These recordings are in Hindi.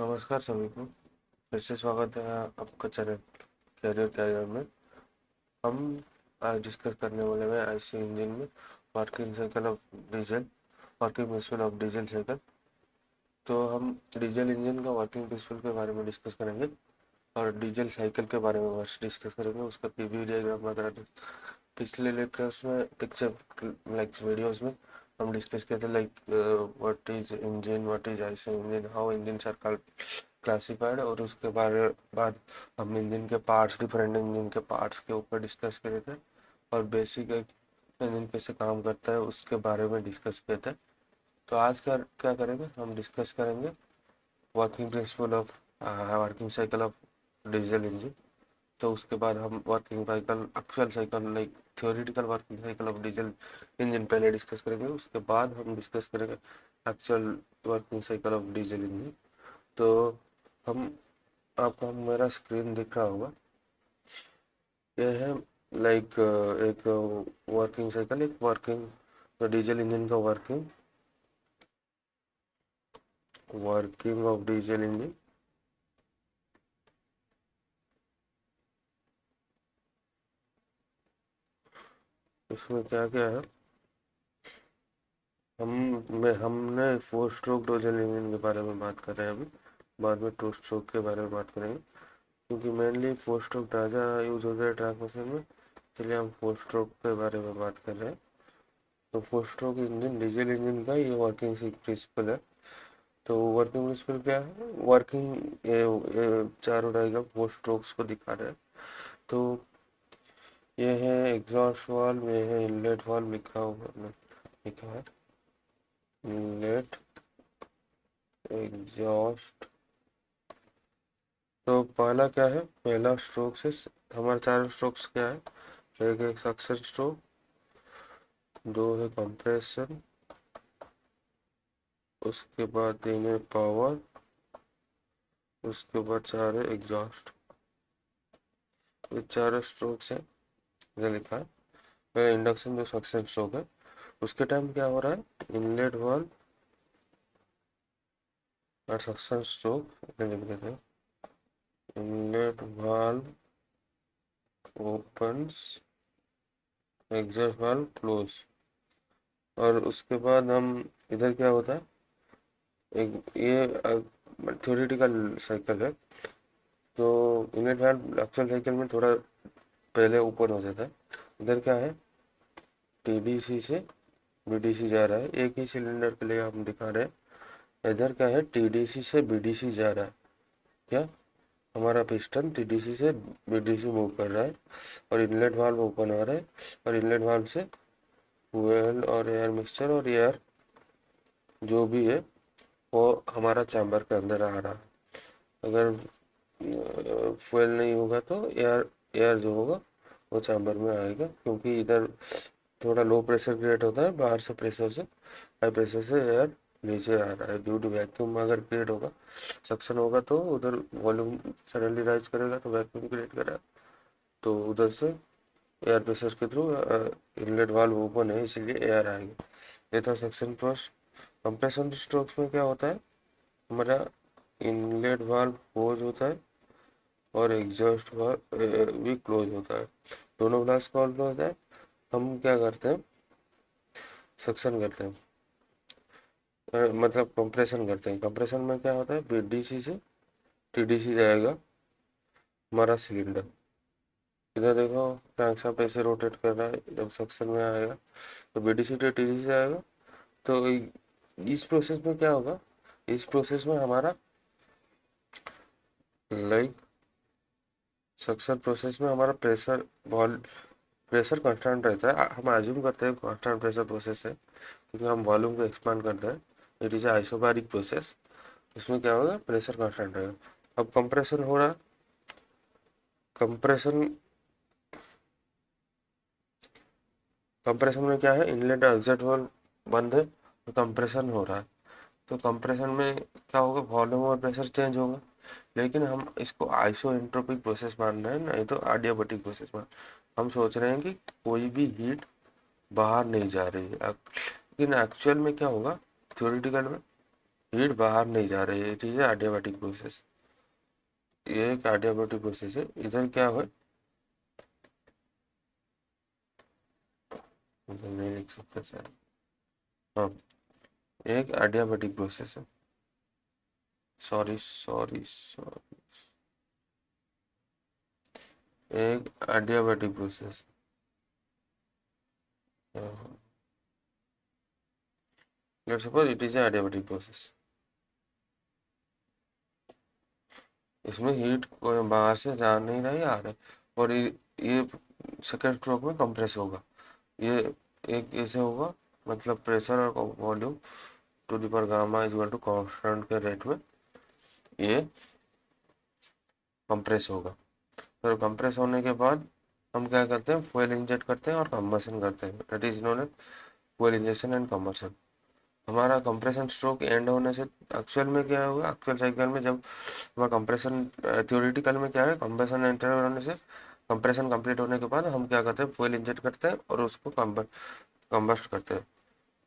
नमस्कार सभी को। फिर से स्वागत है आपका चैनल कैरियर में। हम आज डिस्कस करने वाले हैं आईसी इंजन में working cycle of diesel, working principle of diesel cycle. तो हम डीजल इंजन का वर्किंग प्रिंसिपल के बारे में डिस्कस करेंगे और डीजल साइकिल के बारे में डिस्कस करेंगे। उसका पीवी डायग्राम वगैरह पिछले लेक्चर्स में पिक्चर लाइक वीडियोस में हम डिस्कस किए थे, like what is engine, what is IC engine, how engine are classified. और उसके बाद हम इंजन के पार्ट्स, डिफरेंट इंजन के पार्ट्स के ऊपर डिस्कस करे थे और बेसिक इंजन कैसे काम करता है उसके बारे में डिस्कस किए थे। तो आज क्या क्या करेंगे, हम डिस्कस करेंगे working principle of working cycle of diesel engine. तो उसके बाद हम working cycle, actual cycle like theoretical working cycle of diesel engine पहले डिस्कस करेंगे। उसके बाद हम डिस्कस करेंगे actual working cycle of diesel engine. तो हम आपको मेरा स्क्रीन दिख रहा होगा, यह है लाइक एक वर्किंग साइकिल, एक वर्किंग डीजल इंजन का वर्किंग ऑफ डीजल इंजन। इसमें क्या क्या है, हमने 4 स्ट्रोक डीजल इंजन के बारे में बात कर रहे हैं अभी। बाद में 2 स्ट्रोक के बारे में बात करेंगे, क्योंकि मेनली 4 स्ट्रोक ज़्यादा यूज होता है ट्रक मशीन में, इसलिए हम 4 स्ट्रोक के बारे में बात कर रहे हैं। तो 4 स्ट्रोक इंजन डीजल इंजन का ये वर्किंग प्रिंसिपल है। तो वर्किंग प्रिंसिपल क्या है, वर्किंग ये चारों डायग्राम 4 स्ट्रोक्स को दिखा रहे हैं। तो ये है एग्जॉस्ट वाल्व, ये है इनलेट वाल्व, लिखा है इनलेट, एग्जॉस्ट। तो पहला क्या है, पहला स्ट्रोक से हमारे 4 स्ट्रोक्स क्या है, एक सक्शन स्ट्रोक, 2 है कंप्रेशन, उसके बाद 3 है पावर, उसके बाद 4 है एग्जॉस्ट। ये 4 स्ट्रोक्स है, ये लिखा है। फिर इंडक्शन जो सक्शन स्ट्रोक है, उसके टाइम क्या हो रहा है, इनलेट वाल्व और सक्शन स्ट्रोक लिख देते हैं। Inlet valve opens, exhaust valve close. और उसके बाद हम इधर क्या होता है, एक ये थ्योरेटिकल साइकिल है। तो इनलेट वाल्व एक्चुअल साइकिल में थोड़ा पहले ओपन हो जाता है। इधर क्या है, टीडीसी से बीडीसी जा रहा है, एक ही सिलेंडर के लिए हम दिखा रहे हैं। इधर क्या है, टीडीसी से बीडीसी जा रहा है। क्या, हमारा पिस्टन टीडीसी से बीडीसी मूव कर रहा है और इनलेट वाल्व ओपन हो रहा है और इनलेट वाल्व से फ्यूल और एयर मिक्सचर और एयर जो भी है वो हमारा चैम्बर के अंदर आ रहा है। अगर फ्यूल नहीं होगा तो एयर एयर जो होगा वो चैम्बर में आएगा, क्योंकि इधर थोड़ा लो प्रेशर क्रिएट होता है, बाहर से प्रेशर से, हाई प्रेशर से एयर नीचे आ रहा है ड्यू टू वैक्यूम। अगर क्रिएट होगा, सक्शन होगा तो उधर वॉल्यूम सडनली राइज करेगा तो वैक्यूम क्रिएट करेगा, तो उधर से एयर प्रेशर के थ्रू इनलेट वाल्व ओपन है इसलिए एयर आएगा। ये था सेक्शन फर्स्ट। कंप्रेशन स्ट्रोक्स में क्या होता है, हमारा इनलेट वाल्व क्लोज होता है और एग्जॉस्ट वाल्व भी क्लोज होता है, दोनों ग्लास क्लोज होता है। हम क्या करते हैं, सक्शन करते हैं, मतलब कंप्रेशन करते हैं। कंप्रेशन में क्या होता है, बीडीसी से टीडीसी जाएगा हमारा सिलेंडर। इधर देखो क्रैंकशाफ्ट ऐसे रोटेट कर रहा है, जब सक्शन में आएगा तो बीडीसी से टीडीसी जाएगा। तो इस प्रोसेस में क्या होगा, इस प्रोसेस में हमारा लाइक सक्शन प्रोसेस में हमारा प्रेशर कांस्टेंट रहता है। हम एज्यूम करते हैं कांस्टेंट प्रेशर प्रोसेस है, क्योंकि हम वॉल्यूम को एक्सपांड करते हैं। इट इज आइसोबैरिक प्रोसेस, इसमें क्या होगा, प्रेशर कांस्टेंट रहेगा। अब कंप्रेशन हो रहा है, कंप्रेशन कंप्रेशन में क्या है, इनलेट और एग्जिट वाल्व बंद है तो कंप्रेशन हो रहा है। तो कंप्रेशन में क्या होगा, वॉल्यूम और प्रेशर चेंज होगा। लेकिन हम इसको आइसोएंट्रोपिक प्रोसेस मान रहे हैं, नहीं तो आडियाबैटिक प्रोसेस मान। हम सोच रहे हैं कि कोई भी हीट बाहर नहीं जा रही है, लेकिन एक्चुअल में क्या होगा, थ्योरेटिकल में हीट बाहर नहीं जा रही है, ठीक है, एडियाबैटिक प्रोसेस। ये एक एडियाबैटिक प्रोसेस है। इधर क्या है, इधर नहीं लिख सकते सर। हाँ, एक एडियाबैटिक प्रोसेस है। सॉरी सॉरी सॉरी, एक adiabatic process. Let's suppose it is adiabatic process. इसमें हीट बाहर से जा नहीं रहा है, आ रहा है। और ये सेकेंड स्ट्रोक में कंप्रेस होगा। ये एक ऐसे होगा, मतलब प्रेशर और volume to the power gamma is equal to constant के रेट में ये कंप्रेस होगा। फिर कंप्रेस होने के बाद हम क्या करते हैं, फ्यूल इंजेक्ट करते हैं और कंबशन करते हैं। That is known as fuel injection and combustion. हमारा कंप्रेशन स्ट्रोक एंड होने से एक्चुअल में क्या होगा, एक्चुअल साइकिल में जब हमारा कंप्रेशन, थ्योरेटिकल में क्या है, कंबशन एंटर होने से कंप्रेशन कंप्लीट होने के बाद हम क्या करते हैं, फ्यूल इंजेक्ट करते हैं और उसको कंबस्ट करते हैं।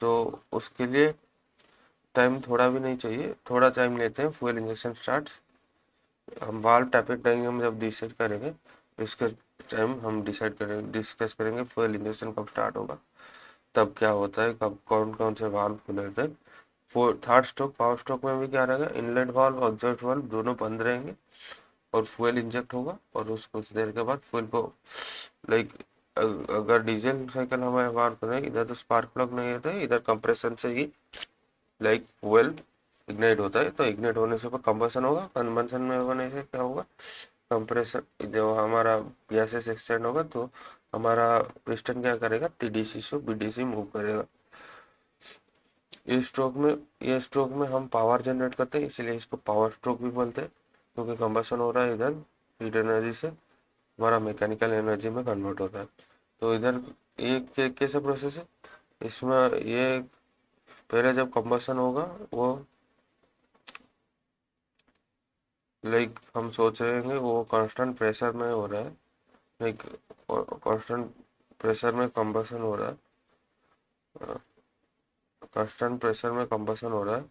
तो उसके लिए टाइम थोड़ा भी नहीं चाहिए, थोड़ा टाइम लेते हैं। फ्यूल इंजेक्शन स्टार्ट, हम वाल्व टैपिंग डायग्राम जब डिसाइड करेंगे इसके टाइम हम डिसाइड करेंगे, डिस्कस करेंगे फ्यूल इंजेक्शन कब स्टार्ट होगा, तब क्या होता है, कब कौन कौन से वाल्व खुले होते हैं। थर्ड स्ट्रोक, पावर स्ट्रोक में भी क्या रहेगा, इनलेट वाल्व और एग्जॉस्ट वाल्व दोनों बंद रहेंगे और फ्यूल इंजेक्ट होगा। और उस कुछ देर के बाद फ्यूल को, लाइक अगर डीजल साइकिल हमें वार करें, इधर तो स्पार्क प्लग नहीं होता है, इधर कंप्रेशन से ही लाइक फ्यूल इग्नाइट होता है। तो इग्नाइट होने से कंबशन होगा, कंबशन में होने से क्या होगा, कंप्रेशन जो हमारा गैसेस एक्सटेंड होगा, तो हमारा पिस्टन क्या करेगा, टीडीसी से बीडीसी मूव करेगा। ये स्ट्रोक में हम पावर जनरेट करते हैं, इसीलिए इसको पावर स्ट्रोक भी बोलते हैं, क्योंकि कंबशन हो रहा है इधर, हीट एनर्जी से हमारा मैकेनिकल एनर्जी में कन्वर्ट होता है। तो इधर ये कैसे प्रोसेस है, इसमें ये पहले जब कंबशन होगा वो लाइक हम सोच रहे हैं वो कांस्टेंट प्रेशर में हो रहा है, लाइक कांस्टेंट प्रेशर में कंबशन हो रहा है, कांस्टेंट प्रेशर में कंबशन हो रहा है।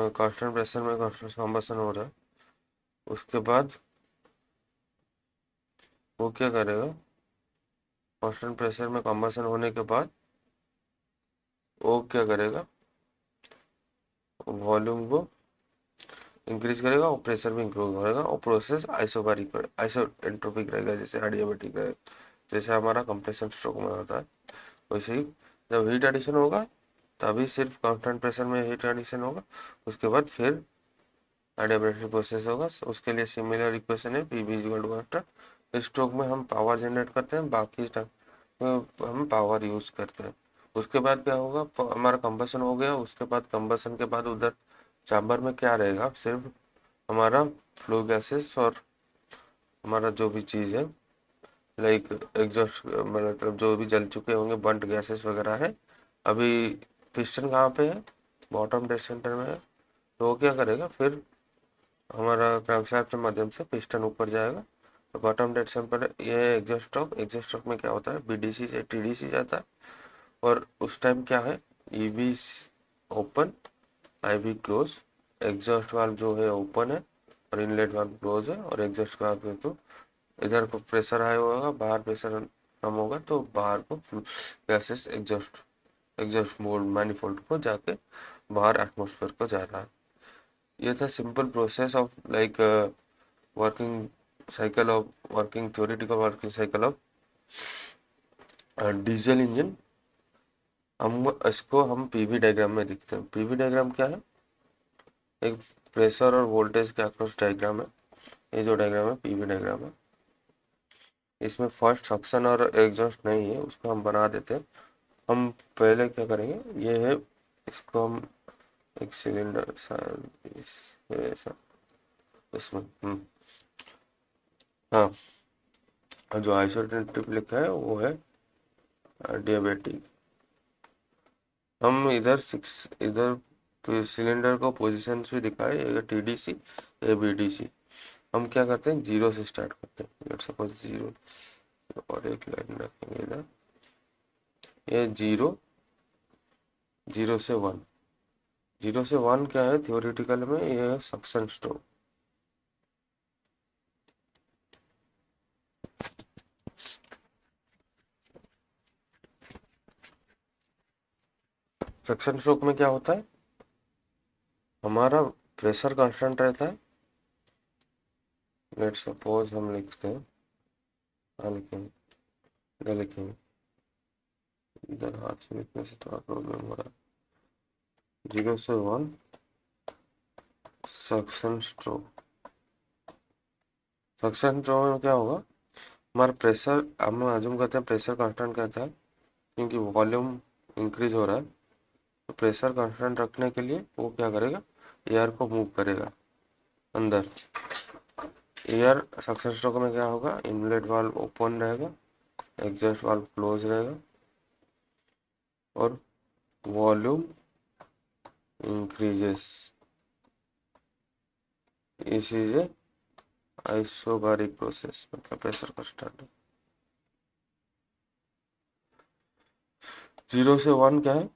कांस्टेंट प्रेशर में कंबशन हो रहा है। उसके बाद वो क्या करेगा, कांस्टेंट प्रेशर में कंबशन होने के बाद वो क्या करेगा, वॉल्यूम को इंक्रीज करेगा और प्रेशर भी इंक्रीज करेगा और प्रोसेस आइसोबारिक आइसोएंट्रोपिक रहेगा, जैसे एडियाबैटिक रहेगा, जैसे हमारा कंप्रेशन स्ट्रोक में होता है। वैसे ही जब हीट एडिशन होगा तभी सिर्फ कांस्टेंट प्रेशर में हीट एडिशन होगा, उसके बाद फिर एडियाबैटिक प्रोसेस होगा। उसके लिए सिमिलर इक्वेशन है, P V equal to constant. इस स्ट्रोक में हम पावर जनरेट करते हैं, बाकी हम पावर यूज करते हैं। उसके बाद क्या होगा, हमारा कंबशन हो गया, उसके बाद कंबशन के बाद उधर चैम्बर में क्या रहेगा, सिर्फ हमारा फ्लो गैसेस और हमारा जो भी चीज़ है, लाइक एग्जॉस्ट, मतलब जो भी जल चुके होंगे बंट गैसेस वगैरह है। अभी पिस्टन कहाँ पे है, बॉटम डेड सेंटर में है। तो वो क्या करेगा, फिर हमारा क्रैंकशाफ्ट के माध्यम से पिस्टन ऊपर जाएगा। तो बॉटम डेड सेंटर ये एग्जॉस्ट स्ट्रोक में क्या होता है, बीडीसी से टीडीसी जाता है। और उस टाइम क्या है, EV open, IV close, exhaust valve जो है ओपन है और इनलेट वाल्व क्लोज है। और एग्जॉस्ट वाल्व है तो इधर को प्रेशर हाई होगा, बाहर प्रेशर कम होगा, तो बाहर को gases exhaust exhaust mode manifold को जाके बाहर एटमोसफेयर को जा रहा है। ये था simple process of like working cycle of working theoretical working cycle of diesel engine. हम इसको हम पीवी डायग्राम में दिखते हैं। पीवी डायग्राम क्या है, एक प्रेशर और वोल्टेज के अक्रॉस डायग्राम है। ये जो डायग्राम है पीवी डायग्राम है। इसमें फर्स्ट सक्शन और एग्जॉस्ट नहीं है, उसको हम बना देते हैं। हम पहले क्या करेंगे, ये है, इसको हम एक सिलेंडर ऐसा इसमें हाँ, जो आइसोटेंटिव लिखा है वो है डियाबेटिक। हम इधर सिलेंडर को पोजीशन भी दिखाए, ये टीडीसी, ये बीडीसी। हम क्या करते हैं, जीरो से स्टार्ट करते हैं। लेट्स सपोज जीरो, और एक लाइन रखेंगे इधर, ये 0 से 1। 0 से 1 क्या है थियोरिटिकल में, ये है सक्शन स्ट्रोक। सक्शन स्ट्रोक में क्या होता है, हमारा प्रेशर कांस्टेंट रहता है। लेट सपोज हम लिखते हैं, लिखेंगे, इधर लिखेंगे, इधर हाथ से लिखने से थोड़ा प्रॉब्लम हो रहा है। 0 से 1 सक्शन स्ट्रोक। सक्शन स्ट्रोक में क्या होगा, हमारा प्रेशर, हम अज्यूम करते हैं प्रेशर कांस्टेंट कहता है, क्योंकि वॉल्यूम इंक्रीज हो रहा है, तो प्रेशर कांस्टेंट रखने के लिए वो क्या करेगा, एयर को मूव करेगा अंदर। एयर सक्शन स्ट्रोक में क्या होगा, इनलेट वाल्व ओपन रहेगा, एग्जॉस्ट वाल्व क्लोज रहेगा, और वॉल्यूम इंक्रीजेस। इस इज ए आइसोबारिक प्रोसेस, मतलब प्रेशर कांस्टेंट। 0 से 1 क्या है,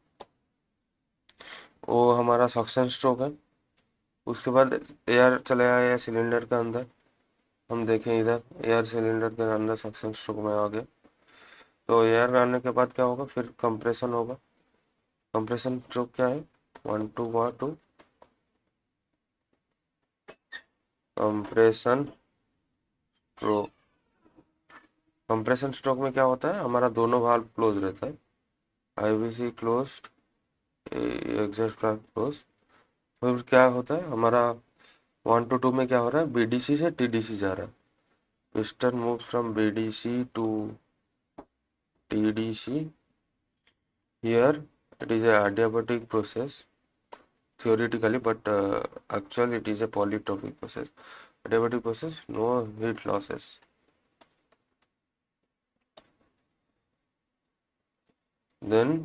वो हमारा सक्शन स्ट्रोक है। उसके बाद एयर चले आया सिलेंडर के अंदर, हम देखें इधर एयर सिलेंडर के अंदर सक्शन स्ट्रोक में आ गया। तो एयर आने के बाद क्या होगा, फिर कंप्रेशन होगा। कंप्रेशन स्ट्रोक क्या है, 1 to 2 compression stroke. Compression stroke में क्या होता है, हमारा दोनों वाल्व क्लोज रहता है, IVC closed, exhaust valve close. फिर क्या होता है हमारा 1 to 2 में क्या हो रहा है, बीडीसी से टीडीसी जा रहा है। Piston move from BDC to TDC. Here it is a adiabatic process theoretically, but actually it is a polytropic process. Adiabatic process, no heat losses. Then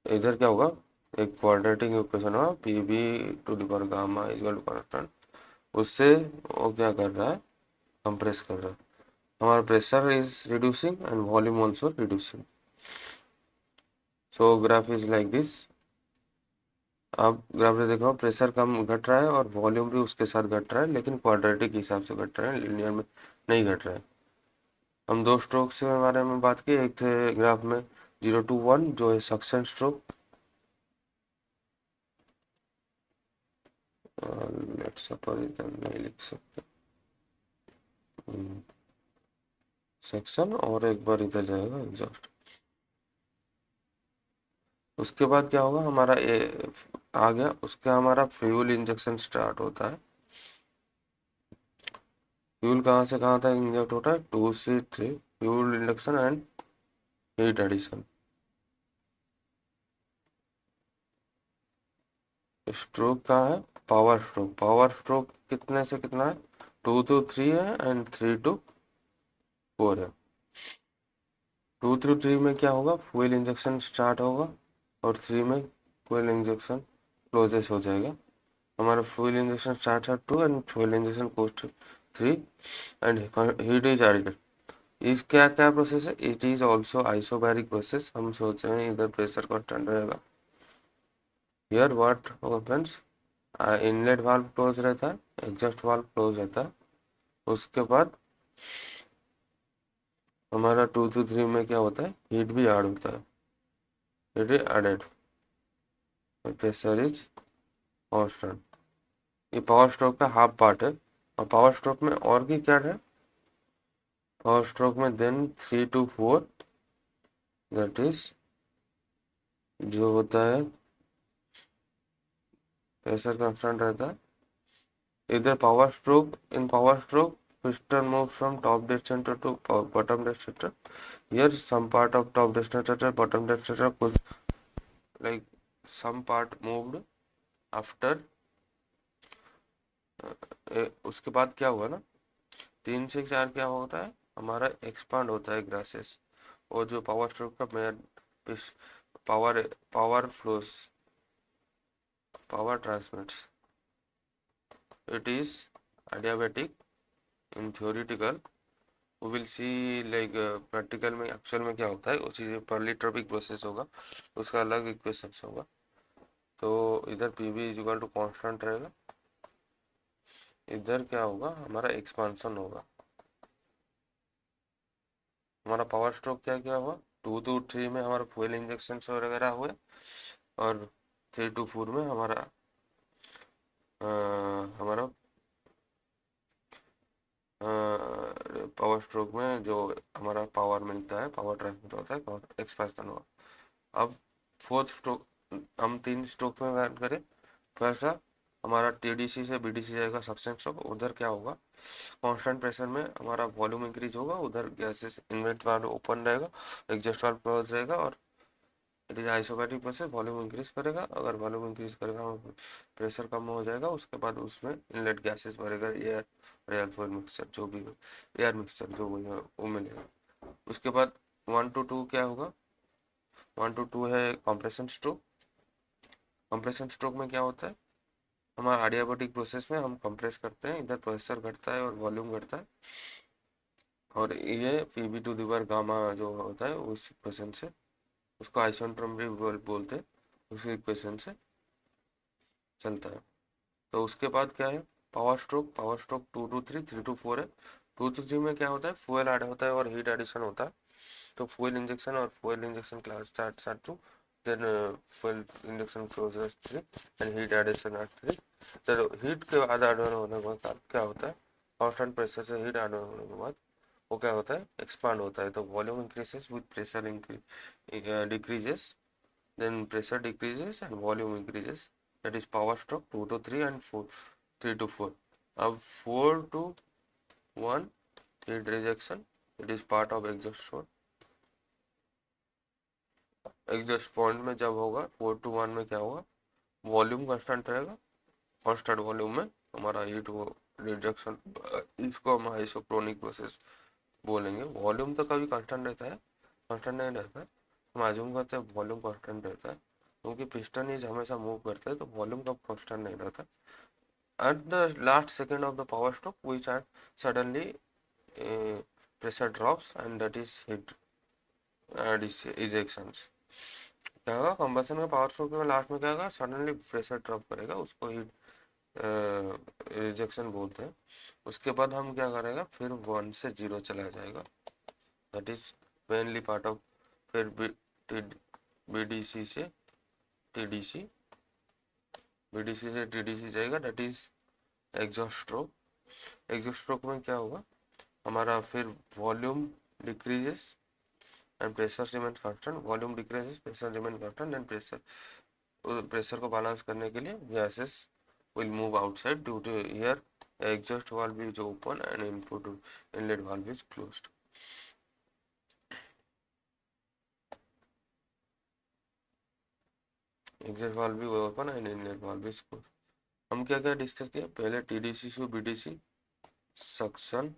इधर क्या होगा, एक क्वाड्रेटिक इक्वेशन होगा, P V to the power gamma is equal to constant. उससे वो क्या कर रहा है, कंप्रेस कर रहा है। हमारा pressure is reducing and volume also reducing. So graph is like this. आप ग्राफ में देख रहे हो प्रेशर कम घट रहा है और वॉल्यूम भी उसके साथ घट रहा है, लेकिन क्वाड्रेटिक हिसाब से घट रहा है, लिनियर में नहीं घट रहा है। हम दो स्ट्रोक के बारे में बात की, एक थे ग्राफ में 0 to 1 जो है सक्शन स्ट्रोक, लेट्स सपोज इधर नहीं लिख सकते सेक्शन, और एक बार इधर जाएगा एग्जॉस्ट। उसके बाद क्या होगा, हमारा आ गया, उसका हमारा फ्यूल इंजेक्शन स्टार्ट होता है। फ्यूल कहाँ से कहाँ तक इंजेक्ट होता है, 2 से 3, fuel induction and heat addition. Stroke कहाँ है, पावर स्ट्रोक। पावर स्ट्रोक कितने से कितना है, 2 to 3 है एंड 3 to 4 है। 2 to 3 में क्या होगा, फ्यूल इंजेक्शन स्टार्ट होगा, और 3 में फ्यूल इंजेक्शन क्लोजेस हो जाएगा। हमारा फ्यूल इंजेक्शन स्टार्ट है 2 and fuel injection goes to 3 and heat is added. इस क्या क्या प्रोसेस है, it is also isobaric process. हम सोच रहे हैं इधर प्रेशर कांस्टेंट रहेगा। Here what happens, inlet valve close रहता है, एग्जॉस्ट वाल्व क्लोज रहता है। उसके बाद हमारा 2 to 3 में क्या होता है, हीट भी ऐड होता है, heat is added, pressure is constant. ये पावर स्ट्रोक का हाफ पार्ट है। और पावर स्ट्रोक में और भी क्या है, पावर स्ट्रोक में देन 3 to 4 दैट इज जो होता है प्रेशर कांस्टेंट रहता है। इधर power stroke, in power stroke piston moves from top dead center to bottom dead center. Here some part of top dead center, bottom dead center was like some part moved after। उसके बाद क्या हुआ ना, 3 से 4 क्या होता है, हमारा एक्सपांड होता है ग्रासेस। और जो पावर स्ट्रोक का main power power flows, power transmits, it is adiabatic in theoretical, we will see like practical में एक्चुअल में क्या होता है, वो चीज़ पॉलीट्रोपिक प्रोसेस होगा, उसका अलग इक्वेशंस होगा। तो इधर P V is equal to constant रहेगा, इधर क्या होगा, हमारा एक्सपांसन होगा। हमारा पावर स्ट्रोक क्या क्या हुआ, 2 to 3 में हमारा फ्यूल इंजेक्शन वगैरह हुए, और 3 to 4 में हमारा हमारा पावर स्ट्रोक में जो हमारा पावर मिलता है, पावर ट्रांसमिट होता है, पावर एक्सपांसन हुआ। अब फोर्थ स्ट्रोक, हम 3 स्ट्रोक में बात करें। फर्स्ट हमारा टीडीसी से बीडीसी जाएगा सक्शन स्ट्रोक, उधर क्या होगा, कांस्टेंट प्रेशर में हमारा वॉल्यूम इंक्रीज होगा, उधर गैसेस इनलेट वाल्व ओपन रहेगा, एग्जॉस्ट वाल्व क्लोज रहेगा, और it is isobatic process, volume increase करेगा। अगर वॉल्यूम इंक्रीज करेगा, प्रेशर कम हो जाएगा, उसके बाद उसमें इनलेट गैसेस भरेगा, एयर एयर फ्यूल मिक्सचर जो भी हो, एयर मिक्सचर जो भी हो वो मिलेगा। उसके बाद 1 to 2 क्या होगा, 1 to 2 है कंप्रेशन स्ट्रोक। कंप्रेशन स्ट्रोक में क्या होता है, हमारा एडियाबैटिक प्रोसेस में हम कंप्रेस करते हैं, इधर प्रेशर घटता है और वॉल्यूम घटता है, और ये PV to the power gamma जो होता है उस इक्वेशन से, उसको आइसोट्रोम भी बोलते हैं, उसी इक्वेशन से चलता है। तो उसके बाद क्या है, power stroke. Power stroke 2 to 3, 3 to 4 है। 2 to 3 में क्या होता है, फ्यूल ऐड होता है और हीट एडिशन होता है। तो फ्यूल इंजेक्शन और fuel injection class start two, then fuel injection closes 3 and heat addition at 3। तो हीट के बाद ऐड होने के बाद क्या होता है, कांस्टेंट प्रेशर से हीट ऐड होने के बाद वो क्या होता है, एक्सपांड होता है। तो volume increases with pressure decreases, then pressure decreases and volume increases, that is power stroke 2 to 3 and 3 to 4। अब 4 to 1 heat rejection, it is part of exhaust pond। Exhaust point में जब होगा 4 to 1 में क्या होगा, वॉल्यूम कांस्टेंट रहेगा, कांस्टेंट वॉल्यूम में हमारा हीट वो रिजेक्शन, इसको हम आइसोक्रोनिक प्रोसेस बोलेंगे। वॉल्यूम तो कभी कांस्टेंट रहता है, कांस्टेंट नहीं रहता है, हम अज्यूम करते हैं वॉल्यूम कांस्टेंट रहता है, क्योंकि पिस्टन इज हमेशा मूव करता है, तो वॉल्यूम का कांस्टेंट नहीं रहता। At the last second of the power stroke which are suddenly pressure drops and that is heat ejections. क्या होगा, कंबसन का पावर स्ट्रोक में लास्ट में क्या होगा, सडनली प्रेशर ड्रॉप करेगा, उसको हीट रिजेक्शन बोलते हैं। उसके बाद हम क्या करेगा, फिर 1 से 0 चला जाएगा, that is mainly part of, फिर बीडीसी से टीडीसी, बीडीसी से टीडीसी जाएगा, that is exhaust stroke. Exhaust stroke में क्या होगा, हमारा फिर volume decreases and pressure remain constant, volume decreases pressure remain constant, and pressure को बैलेंस करने के लिए gases will move outside due to here exhaust valve is open and inlet valve is closed। Exhaust valve भी ओपन एंड इनलेट वाल्व भी क्लोज। हम क्या क्या डिस्कस किया, पहले टीडीसी से BDC suction,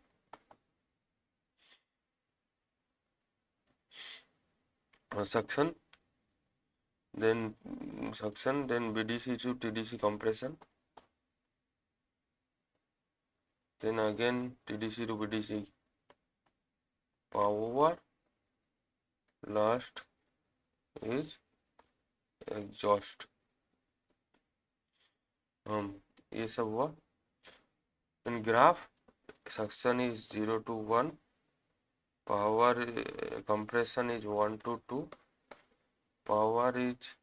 suction then BDC to TDC compression, then again TDC to BDC power, last is exhaust। हम ये सब हुआ। in graph suction is 0 to 1, power compression is 1 to 2, power is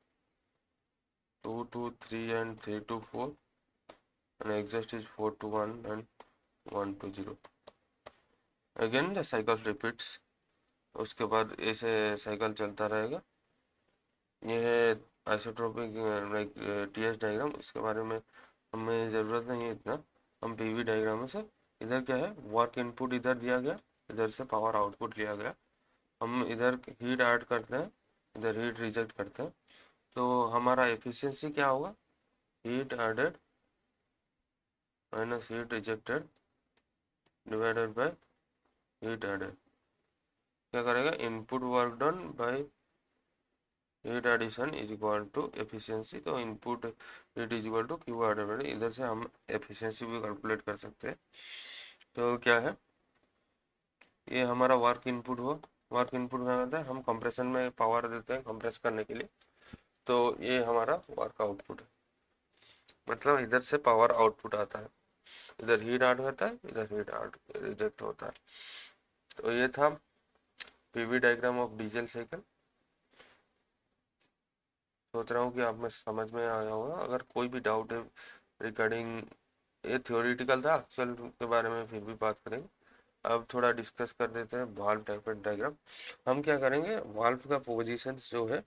2 to 3 and 3 to 4, and exhaust is 4 to 1 and 1 to 0। again the cycle repeats। उसके बाद ऐसे साइकिल चलता रहेगा। ये है आइसोट्रोपिक लाइक टीएस डायग्राम, इसके बारे में हमें ज़रूरत नहीं है इतना, हम पीवी डायग्राम में से, इधर क्या है, वर्क इनपुट इधर दिया गया, इधर से पावर आउटपुट लिया गया, हम इधर हीट ऐड करते हैं, इधर हीट रिजेक्ट करते हैं, तो हमारा एफिशिएंसी क्या होगा, heat added minus heat rejected divided by heat added. क्या करेगा, input work done by heat addition is equal to efficiency, तो input heat is equal to Q added, इधर से हम एफिशिएंसी भी कैलकुलेट कर सकते हैं। तो क्या है, ये हमारा वर्क इनपुट हुआ। वर्क इनपुट में होता है, हम कंप्रेशन में पावर देते हैं कंप्रेस करने के लिए, तो ये हमारा वर्क आउटपुट है। मतलब इधर से पावर आउटपुट आता है, इधर हीट आउट होता है, इधर हीट आउट रिजेक्ट होता है। तो ये था PV diagram of diesel cycle. सोच रहा हूँ कि आप में समझ में आया होगा। अगर कोई भी डाउट है रिगार्डिंग, ये थ्योरेटिकल था, एक्चुअल के बारे में फिर भी बात करेंगे। अब थोड़ा डिस्कस कर देते हैं वाल्व टाइप डायग्राम। हम क्या करेंगे, वाल्व का पोजीशन जो है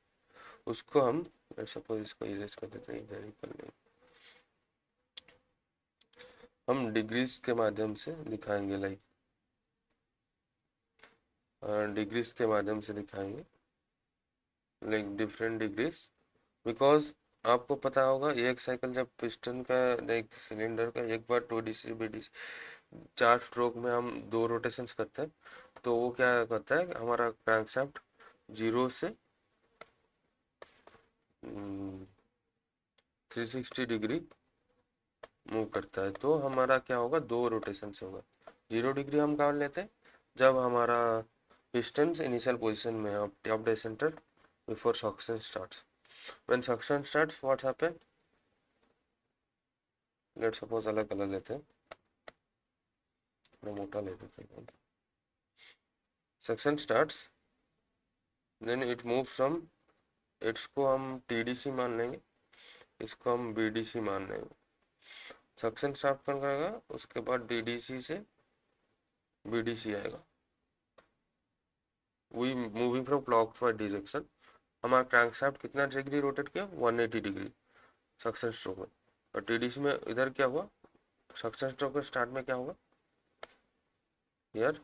उसको हम सपोज इसको इरेज कर देते हैं, इधर ही कर लेंगे। हम डिग्रीज के माध्यम से दिखाएंगे, लाइक डिग्रीज के माध्यम से दिखाएंगे, लाइक डिफरेंट डिग्रीज। बिकॉज आपको पता होगा एक साइकिल जब पिस्टन का, एक सिलेंडर का एक बार 2DC BDC 4 स्ट्रोक में हम 2 रोटेशंस करते हैं, तो वो क्या करता है, हमारा क्रैंकशाफ्ट 0 से 360 डिग्री मूव करता है। तो हमारा क्या होगा, 2 रोटेशन से होगा। 0 डिग्री हम कहाँ लेते हैं, जब हमारा पिस्टन इनिशियल पोजिशन में of dead centre before suction starts. When suction starts what happen, let's suppose अलग कलर लेते हैं, मोटा ले देते हैं। Suction starts, then it move from, इसको हम TDC मान लेंगे, इसको हम BDC मान लेंगे। सक्शन स्टार्ट कौन करेगा, उसके बाद DDC से BDC आएगा। We moving from clockwise direction. हमारा क्रैंकशाफ्ट कितना डिग्री रोटेट किया, 180 डिग्री सक्शन स्ट्रोक में। और TDC में इधर क्या हुआ, सक्शन स्ट्रोक के स्टार्ट में क्या होगा, here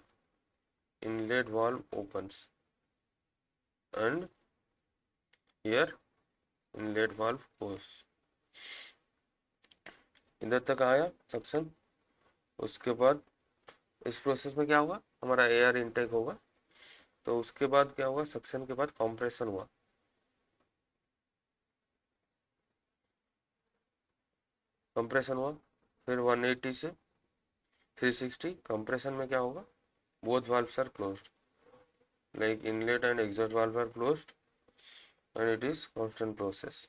inlet valve opens and here inlet valve close. इधर तक आया सक्शन। उसके बाद इस प्रोसेस में क्या होगा, हमारा एयर इनटेक होगा। तो उसके बाद क्या होगा, सक्शन के बाद कंप्रेशन हुआ, कंप्रेशन हुआ, फिर 180 से 360। कंप्रेशन में क्या होगा, both valves are closed, like inlet and exhaust valve are closed, and it is constant process.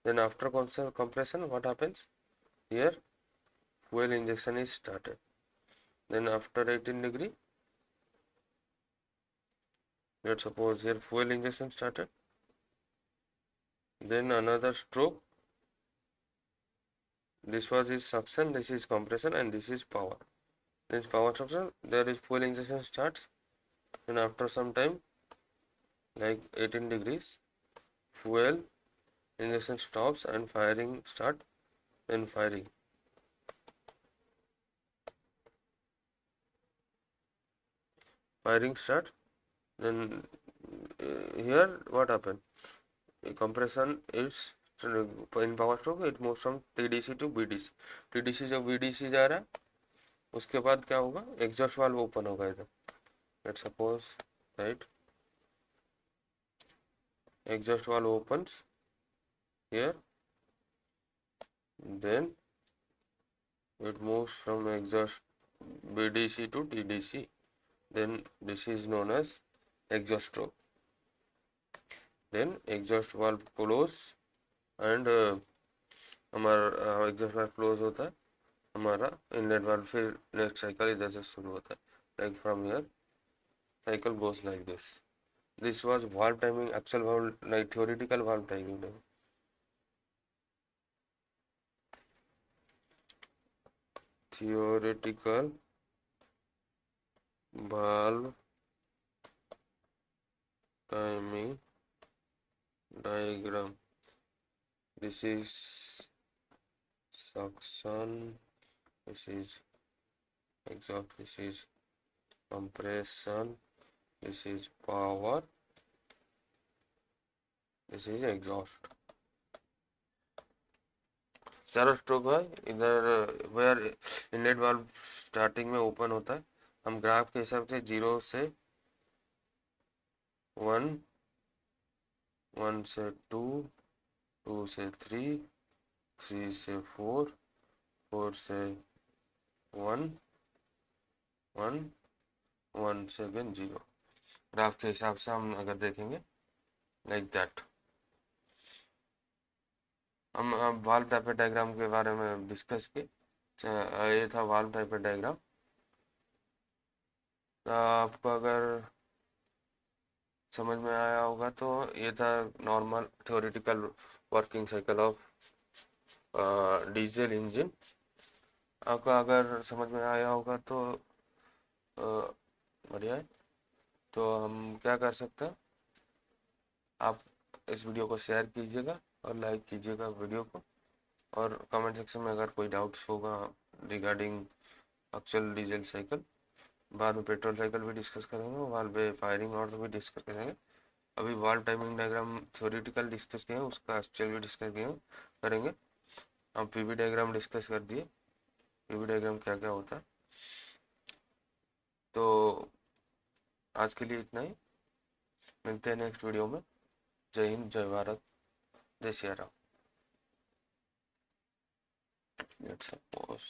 Then after constant compression what happens, here fuel injection is started. Then after 18 degree, let's suppose here fuel injection started, then another stroke, this was is suction, this is compression, and this is power. This power suction, there is fuel injection starts, and after some time, like 18 degrees, fuel injection stops and firing start, then firing start. Then here what happened, compression is in power stroke, it moves from TDC to BDC। TDC जब BDC जा रहा है, उसके बाद क्या होगा, एग्जॉस्ट वाल्व ओपन होगा इधर। Let's suppose right, exhaust valve opens here, then it moves from exhaust BDC to TDC, then this is known as exhaust stroke। then exhaust valve close and हमारा एग्जॉस्ट वाल्व क्लोज होता है, हमारा इनलेट वाल्व फिर नेक्स्ट साइकिल इधर से शुरू होता है, like from here cycle goes like this. This was valve timing, actual valve like theoretical valve timing. theoretical valve timing diagram, this is suction, this is exhaust, this is compression, this is power, this is exhaust। चारों स्ट्रोक है इधर, वेयर इनलेट वाल्व स्टार्टिंग में ओपन होता है। हम ग्राफ के हिसाब से 0 से 1, 1 से 2, 2 से 3, 3 से 4, 4 से 1, 1, 1 सेकेंड 0। ग्राफ के हिसाब से हम अगर देखेंगे लाइक दैट। हम वाल्व टाइपर डायग्राम के बारे में डिस्कस किए। ये था वाल्व टाइपर डायग्राम। तो आपको अगर समझ में आया होगा तो ये था normal theoretical working cycle of diesel engine. आपको अगर समझ में आया होगा तो बढ़िया है। तो हम क्या कर सकते हैं, आप इस वीडियो को शेयर कीजिएगा और लाइक कीजिएगा वीडियो को, और कमेंट सेक्शन में अगर कोई डाउट्स होगा रिगार्डिंग एक्चुअल डीजल साइकिल। बाद में पेट्रोल साइकिल भी डिस्कस करेंगे, वाल्व पे फायरिंग ऑर्डर भी डिस्कस करेंगे। अभी valve timing diagram theoretical discuss किए हैं, उसका एक्चुअल भी डिस्कस करेंगे। हम पीवी डायग्राम डिस्कस कर दिए, पीवी डायग्राम क्या क्या होता है। तो आज के लिए इतना ही, मिलते हैं नेक्स्ट वीडियो में। जय हिंद, जय भारत, जय श्री राम। Let's suppose